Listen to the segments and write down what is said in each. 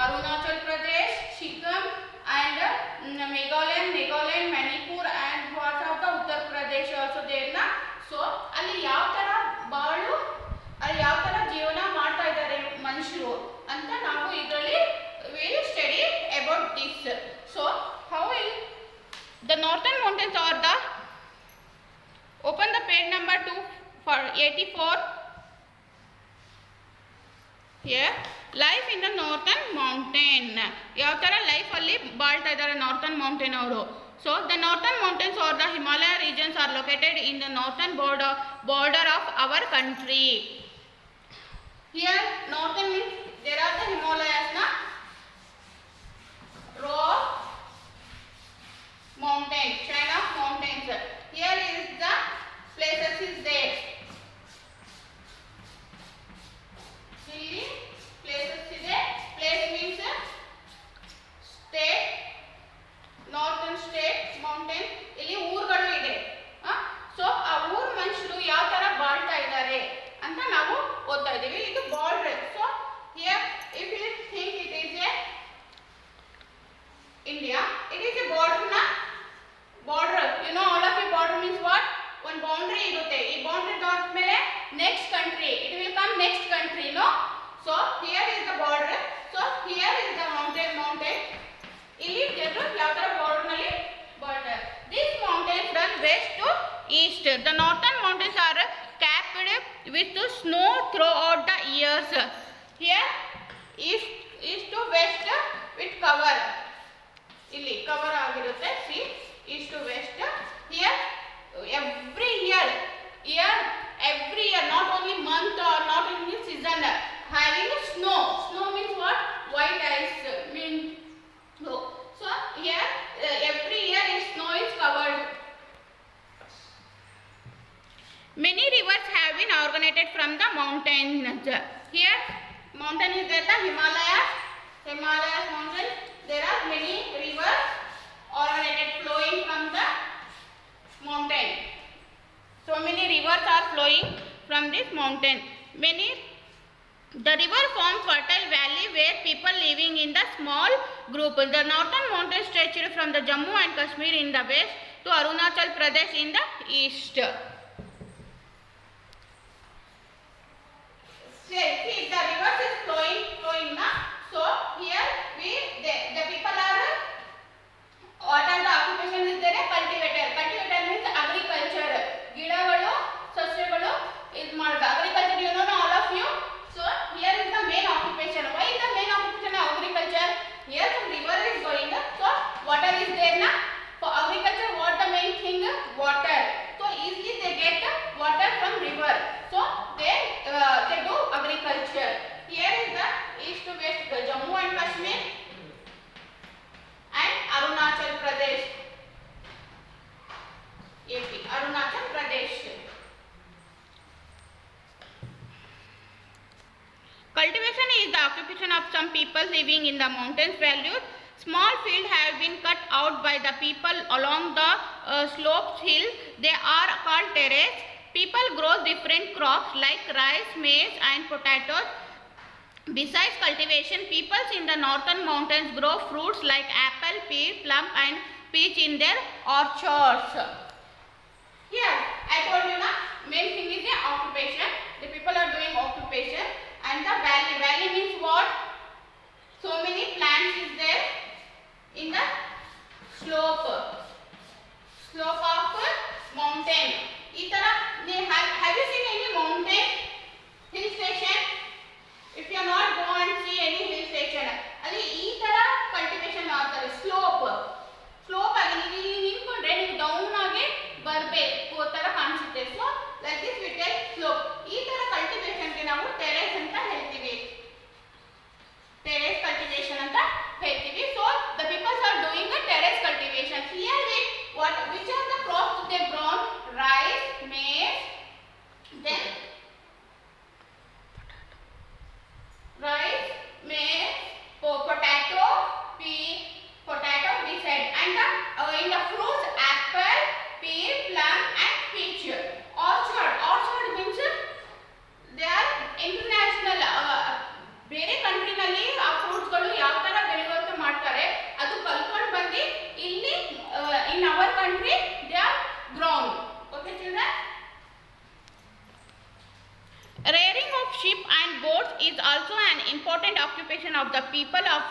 Arunachal Pradesh, Sikkim and Nagaland, Manipur and parts of the Uttar Pradesh also there na. So ಅಲ್ಲಿ ಯಾವ ತರ ಬಾಳು ಅಲ್ಲಿ ಯಾವ ತರ ಜೀವನ ಮಾಡ್ತಾ ಇದ್ದಾರೆ ಮನುಷ್ಯರು ಅಂತ ನಾವು ಇದರಲ್ಲಿ will study about this. So how will the northern mountains are the open the page number 2 for 84. Here life in the northern mountain ಯಾವ ತರ ಲೈಫ್ ಅಲ್ಲಿ ಬಾಳ್ತಾ ಇದ್ದಾರೆ ನಾರ್ಥನ್ ಮೌಂಟೇನ್ ಅವರು. So the northern mountains or the Himalaya regions are located in the northern border of our country. Here northern means there are the Himalayas na row mountains, chain of mountains. Here is the places is there. Hilly places ಇದೆ. Place means state, northern state, mountain. ಇಲ್ಲಿ ಊರುಗಳು ಇದೆ. So ಆ ಊರು ಮನುಷ್ಯರು ಯಾವ ತರ ಬಾಳ್ತಾ ಇದ್ದಾರೆ ಅಂತ ನಾವು ಓದ್ತಾ ಇದ್ದೀವಿ. ಇದು border. So here if you think it is a India, it is a border na border. You know all of you border means what? One boundary irutte. Ee boundary dot mele next country. It will come next country, no? So here is the border. So here is the mountain. Illi ಜನರು ಯಾವ ತರ border ನಲ್ಲಿ border. These mountains run west to east. The northern mountains are capped with snow throughout the years. Here east to west with cover. ಇಲ್ಲಿ cover ಆಗಿರುತ್ತೆ. See east to west. Here every year not only month or not only season having snow means what? White ice mean no. So here every year snow is covered. Many rivers have been originated from the mountains. Here mountain is there, the Himalayas mountain. There are many rivers originated flowing from the mountain. So many rivers are flowing from this mountain. The river forms fertile valley where people living in the small group. The northern mountains stretched from the Jammu and Kashmir in the west to Arunachal Pradesh in the east. See, the river is flowing na. So here the people are what are the occupation is there? Cultivator means agriculture. ಗಿಡಗಳು ಸಸ್ಯಗಳು ಇದು ಮಾಡೋದು agriculture. You know all of you. So here is the main occupation. Why is the main occupation agriculture? Here the river is going. So water is there na. For agriculture what the main thing? Water. So easily they get water from river. So they do agriculture. Here is the east to west, the Jammu and Kashmir and Arunachal Pradesh. AP, Arunachal Pradesh. Cultivation is the occupation of some people living in the mountains values. Small fields have been cut out by the people along the slopes hill. They are called terrace. People grow different crops like rice, maize and potatoes. Besides cultivation, people in the northern mountains grow fruits like apple, pear, plum and peach in their orchards. Here I told you na main thing is the occupation. The people are doing occupation. And the valley means what? So many plants is there in the slope of mountain. Have you seen any mountain hill station? If you are not go and see any hill station, ಅಲ್ಲಿ ಈ ತರ cultivation ಮಾಡ್ತಾರೆ. Slope ಆಗಿ ಇಲ್ಲಿ ನಿಂತ್ಕೊಂಡ್ರೆ ನೀವು down ಆಗಿ ಬರಬೇಕು ತರ ಕಾಣಿಸುತ್ತೆ. So like this we take slope. ಈ ತರ ಕಲ್ಟಿವೇಶನ್ ಗೆ ನಾವು ಟೆರೇಸ್ ಅಂತ ಹೇಳ್ತೀವಿ. occupation of the people of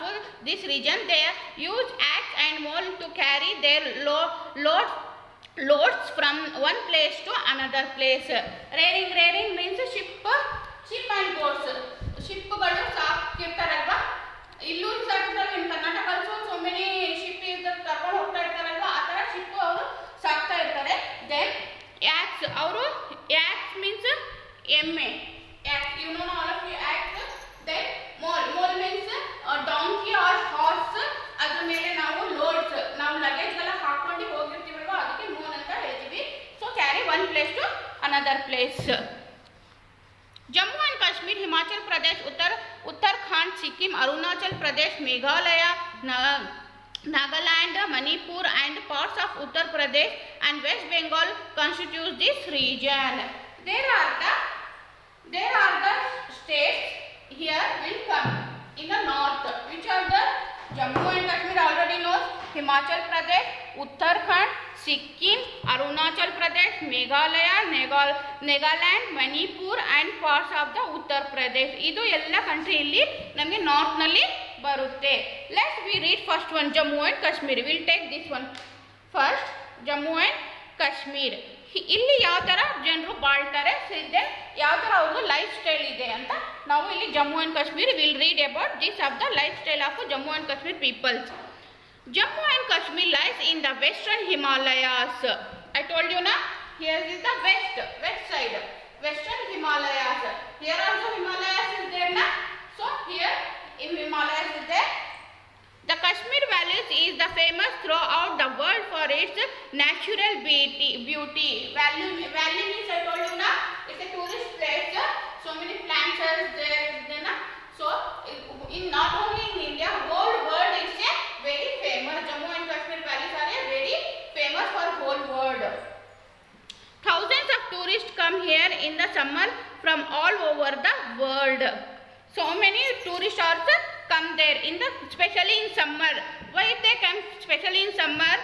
this region. They use axe and mole to carry their loads from one place to another place. Rairing means ship and boats. ಶಿಪ್ಗಳು ಸಾಕಿರ್ತಾರಲ್ವಾ, ಇಲ್ಲೂ ಸಾಕಿರ್ತಾರೆ. In Karnataka also so many ship ಕರ್ಕೊಂಡು ಹೋಗ್ತಾ ಇರ್ತಾರಲ್ವಾ, ಆ ಥರ ship ಅವರು ಸಾಕ್ತಾ ಇರ್ತಾರೆ. ದೆನ್ ಆಕ್ಸ್, ಅವರು ಆಕ್ಸ್ ಮೀನ್ಸ್ ಎಮ್ಮೆ, you know all of you act. Then mole means donkey or horse. ಅದ್ರ ಮೇಲೆ ನಾವು ಲೋಡ್ಸ್, ನಾವು ಲಗೇಜ್ ಎಲ್ಲ ಹಾಕೊಂಡು ಹೋಗಿರ್ತೀವಲ್ವಾ, ಅದಕ್ಕೆ ಮೋಲ್ ಅಂತ ಹೇಳ್ತೀವಿ. So carry one place to another place. Jammu and Kashmir, Himachal Pradesh, Uttarakhand, Sikkim, Arunachal Pradesh, Meghalaya, Nagaland, Manipur and parts of Uttar Pradesh and West Bengal constitute this region. There are the states here will come in the north, which are the Jammu and Kashmir already knows, Himachal Pradesh, Uttarakhand, Sikkim, Arunachal Pradesh, Meghalaya, Nagaland, Manipur and parts of the Uttar Pradesh. ಇದು ಎಲ್ಲ country ಇಲ್ಲಿ ನಮಗೆ north ನಲ್ಲಿ ಬರುತ್ತೆ. Let's we read first one, Jammu and Kashmir. We'll take this one first, Jammu and Kashmir. ಇಲ್ಲಿ ಯಾವ ಥರ ಜನರು ಬಾಳ್ತಾರೆ, ಯಾವ ಥರ ಅವ್ರದ್ದು ಲೈಫ್ ಸ್ಟೈಲ್ ಇದೆ ಅಂತ ನಾವು ಇಲ್ಲಿ Jammu and Kashmir will read about this of the lifestyle of Jammu and Kashmir peoples. Jammu and Kashmir lies in the western Himalayas. I told you na, here is the west side, western Himalayas. Here also Himalayas is there na, so here in Himalayas is there. The Kashmir Valley is the famous throughout the world for its natural beauty. Valley means I told you na, it's a tourist place. So many plants are there na. So in not only in India, whole world is a very famous. Jammu and Kashmir valleys are a very famous for whole world. Thousands of tourists come here in the summer from all over the world. So many tourists also come there especially in summer. Why they come especially in summer?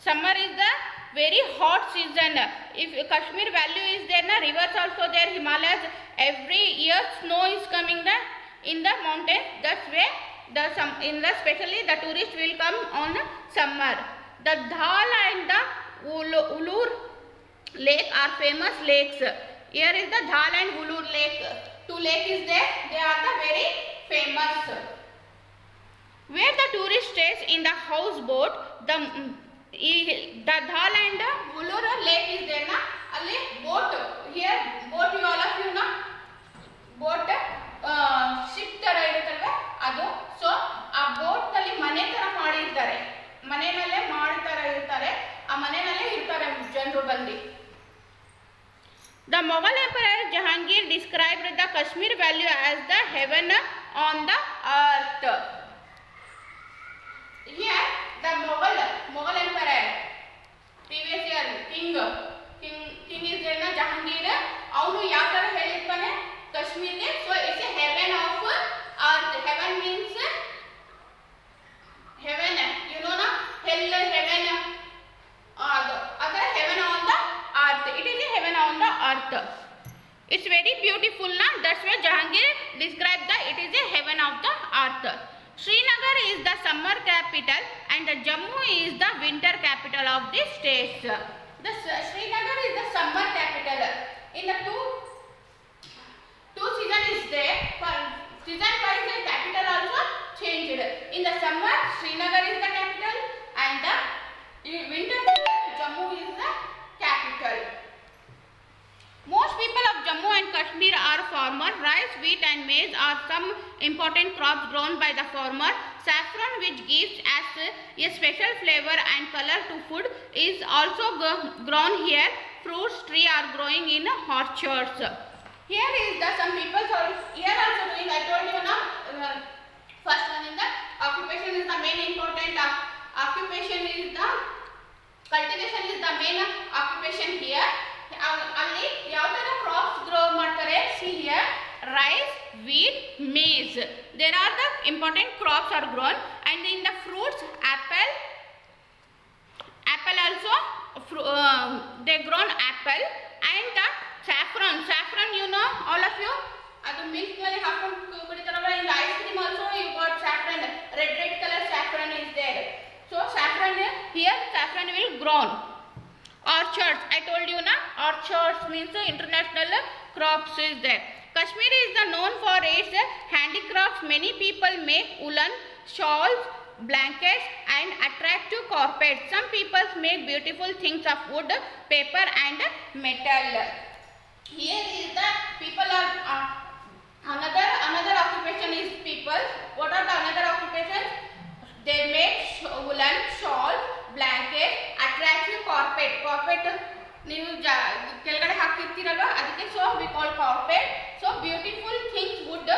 Summer is the very hot season. If Kashmir Valley is there na, rivers also there, Himalayas, every year snow is coming there in the mountains. That's why especially the tourists will come on summer. The Dhal and the Ulur lake are famous lakes. Here is the Dhal and Ulur lake. Two lakes is there. They are the very famous. Where the tourist stays in the houseboat, the Dhal and the Ulur lake is there na. Ali boat. Here boat, you all of you na. Boat ship ತರ ಇರುತ್ತಲ್ವ ಅದು. So ಆ boat ನಲ್ಲಿ ಮನೆ ತರ ಮಾಡಿರ್ತಾರೆ, ಮನೆಯಲ್ಲೇ ಇರ್ತಾರೆ, ಆ ಮನೆಯಲ್ಲೇ ಇರ್ತಾರೆ ಜನರು ಬಂದು. The Mughal Emperor Jahangir described the Kashmir Valley as the heaven on the earth. Here the Mughal Emperor, previous year king is there na, Jahangir. ಅವನು ಯಾವ ತರ ಹೇಳಿರ್ತಾನೆ ಕಶ್ಮೀರ್ಗೆ, so it's a heaven of earth. Heaven means heaven, you know ನಾ, hell heaven, ಅದರ heaven on the earth. It is a heaven on the earth. It's very beautiful ನಾ. That's why Jahangir described that it is a heaven of the earth. Srinagar is the summer capital and the Jammu is the winter capital of this state. The Srinagar is the summer capital. In the two season is there. For season wise the capital also changed. In the summer Srinagar is the capital and the winter season Jammu is the capital. Most people of Jammu and Kashmir are farmers. Rice, wheat and maize are some important crops grown by the farmer. Saffron, which gives as a special flavor and color to food, is also grown here. Fruits trees are growing in orchards. Here is the some people are here also doing. I told you now. First one in the occupation is the main important. Occupation is the cultivation is the main occupation here. ಅಲ್ಲಿ ಯಾವ ತರ crops grow ಮಾಡ್ತಾರೆ? See here, rice, wheat, maize. There are the important crops are grown, and in the fruits, apple also they grown apple, and the saffron, you know all of you, ಅದು milk ನಲ್ಲಿ ಹಾಕೊಂಡು ಕುಡಿತಾರಲ್ಲ. in the ice cream also brown. Orchards, I told you na, orchards means international crops is there. Kashmir is known for its handicrafts. Many people make woolen shawls, blankets and attractive carpets. Some people make beautiful things of wood, paper and metal. Here is the people are another occupation is people. What are the another occupations? They make woolen shawl, blanket, attractive carpet. Carpet ನೀವು ಕೆಳಗಡೆ ಹಾಕಿರ್ತೀರಲ್ವಾ ಅದಕ್ಕೆ so we call carpet. So beautiful things wood,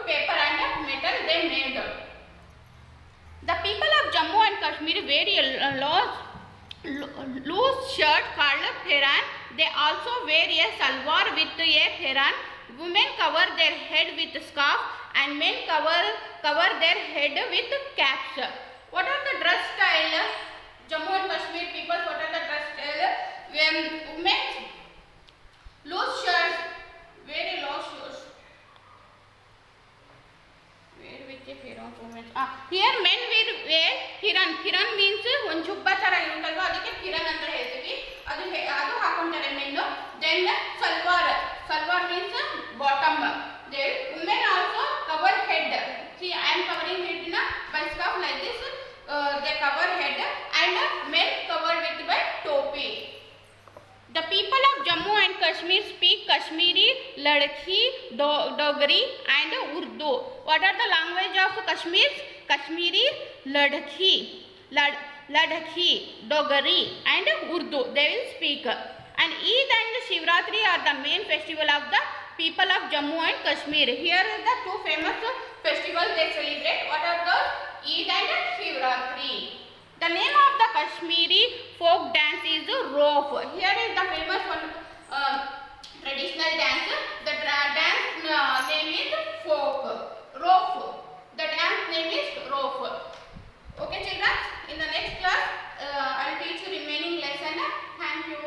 paper and metal they made. The people of Jammu and Kashmir wear a loose shirt called pheran. They also wear a salwar with a pheran. Women cover their head with scarf and men cover their head with caps. What are the dress style? Jammu and Kashmir people, what are the dress style? When women loose shirts, very loose shoes. Wear with a pheran. Here men wear pheran. Pheran means one jubba ತರ ಇರುತ್ತಲ್ವಾ ಅದಕ್ಕೆ pheran ಅಂತ ಹೇಳ್ತೀವಿ. ಅದು ಹಾಕೊಂತಾರೆ men. Then salwar means bottom. Then women also cover head. See, I am covering head by scarf like this. They cover head and men cover with by topi. The people of Jammu and Kashmir speak Kashmiri, Ladakhi, Dogri and Urdu. What are the language of Kashmir? Kashmiri, Ladakhi, Dogri and Urdu. They will speak. And Eid and Shivratri are the main festival of the people of Jammu and Kashmir. Here are the two famous festivals they celebrate. What are those? Eid and Shivratri. The name of the Kashmiri folk dance is Rof. Here is the famous one traditional dance. The dance name is folk. Rof. The dance name is Rof. Okay children, in the next class I will teach you remaining lesson. Thank you.